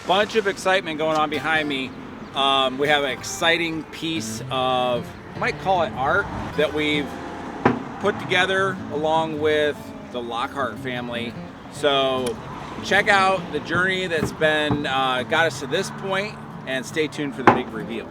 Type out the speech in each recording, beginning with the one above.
bunch of excitement going on behind me. We have an exciting piece of, I might call it art, that we've put together along with the Lockhart family. So check out the journey that's been got us to this point, and stay tuned for the big reveal.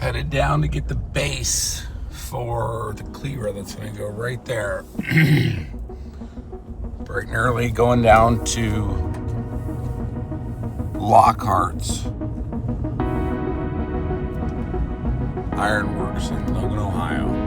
Headed down to get the base for the cleaver that's going to go right there. Bright and early, going down to Lockhart's Ironworks in Logan, Ohio.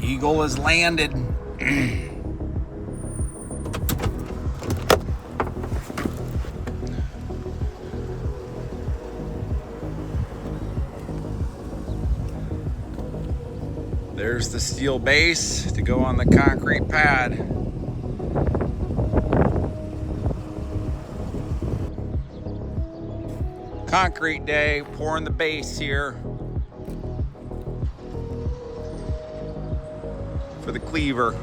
Eagle has landed. There's the steel base to go on the concrete pad. Concrete day, pouring the base here for the cleaver.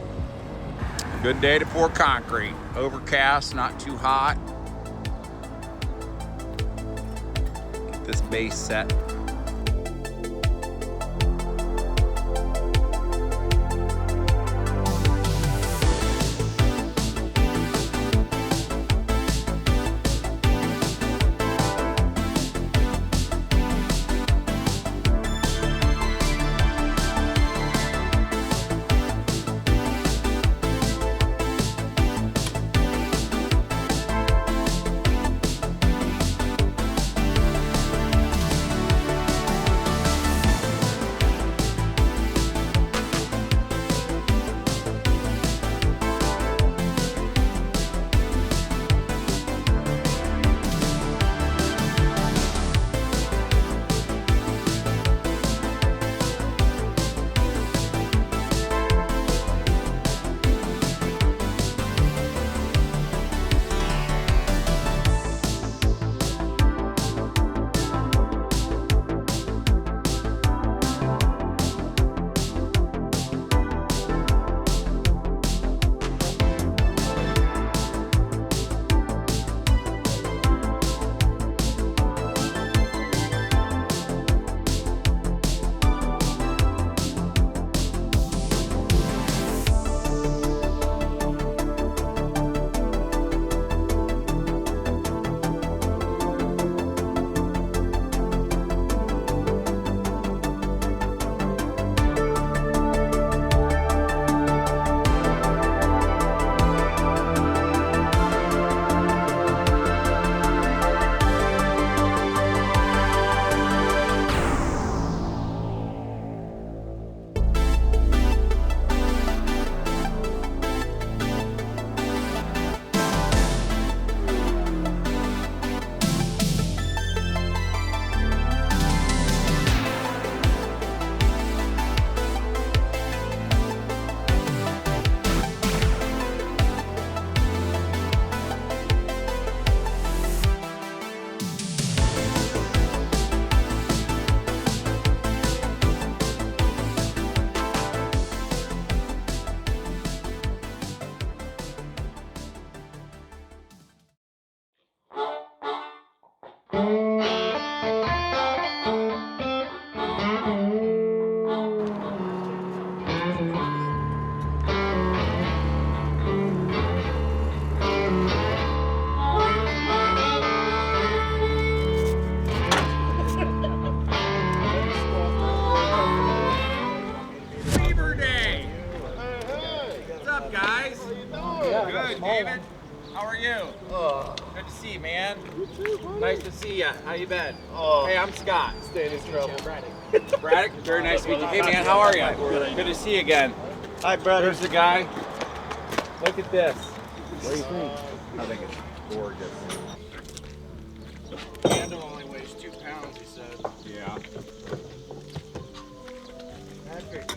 Good day to pour concrete. Overcast, not too hot. Get this base set. David, how are you? Good to see you, man. You too, nice to see you. How you been? Hey, I'm Scott. Staying in trouble. Braddock. Braddock, very nice to meet you. Hey, man, how are you? Good to see you again. Hi, brother. There's the guy. Look at this. What do you think? I think it's gorgeous. Handle only weighs 2 pounds, he said. Yeah. Patrick.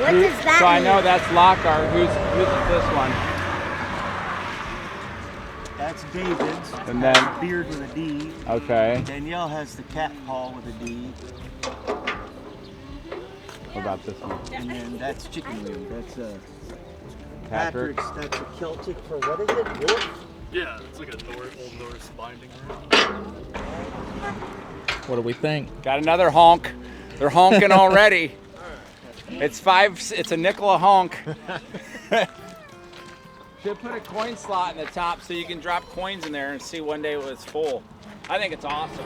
What does that So I mean? know that's Lockhart. Who's this one? That's David's. And then- Beard with a D. Okay. Danielle has the cat paw with a D. What about this one? And then that's chicken wing. That's Patrick. Patrick's. That's a Celtic for what is it? Wolf? Yeah, it's like a old Norse binding ring. What do we think? Got another honk. They're honking already. It's a nickel a honk. Should put a coin slot in the top so you can drop coins in there and see one day when it's full. I think it's awesome.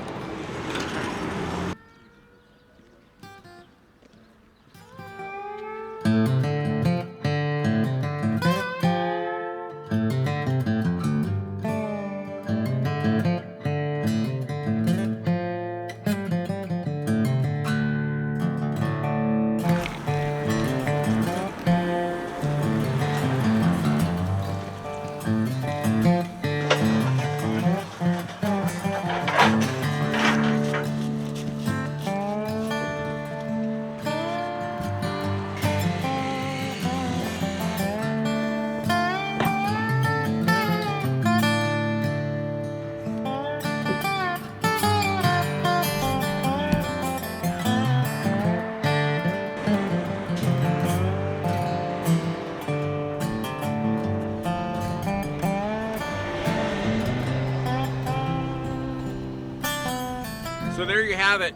So there you have it.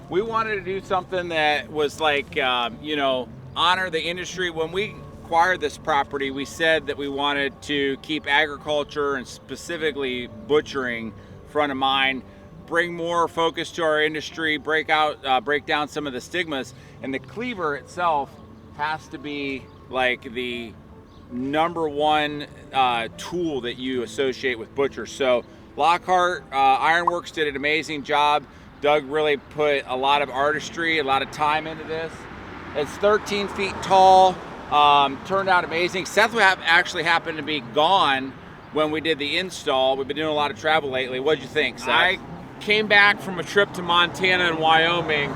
We wanted to do something that was like, you know, honor the industry. When we acquired this property, we said that we wanted to keep agriculture and specifically butchering front of mind, bring more focus to our industry, break down some of the stigmas. And the cleaver itself has to be like the #1 tool that you associate with butchers. So Lockhart Ironworks did an amazing job. Doug really put a lot of artistry, a lot of time into this. It's 13 feet tall, turned out amazing. Seth actually happened to be gone when we did the install. We've been doing a lot of travel lately. What'd you think, Seth? I came back from a trip to Montana and Wyoming.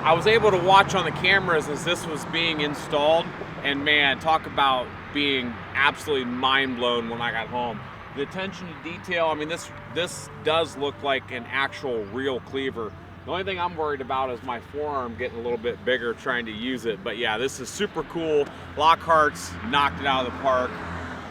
I was able to watch on the cameras as this was being installed, and man, talk about being absolutely mind blown when I got home. The attention to detail, I mean, this does look like an actual real cleaver. The only thing I'm worried about is my forearm getting a little bit bigger trying to use it. But yeah, this is super cool. Lockharts knocked it out of the park.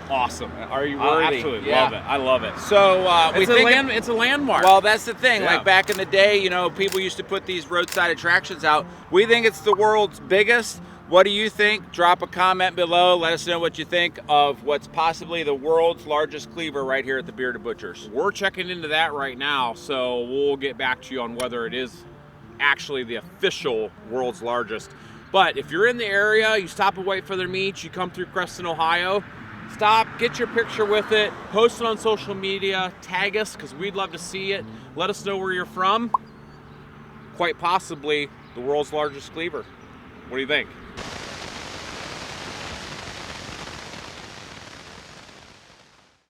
Awesome. Are you worthy? Absolutely Yeah. love it. I love it. So It's a landmark. Well, that's the thing. Yeah. Like back in the day, you know, people used to put these roadside attractions out. We think it's the world's biggest. What do you think? Drop a comment below. Let us know what you think of what's possibly the world's largest cleaver right here at the Bearded Butchers. We're checking into that right now, so we'll get back to you on whether it is actually the official world's largest. But if you're in the area, you stop at Whitefeather Meats, you come through Creston, Ohio, stop, get your picture with it, post it on social media, tag us because we'd love to see it. Let us know where you're from. Quite possibly the world's largest cleaver. What do you think?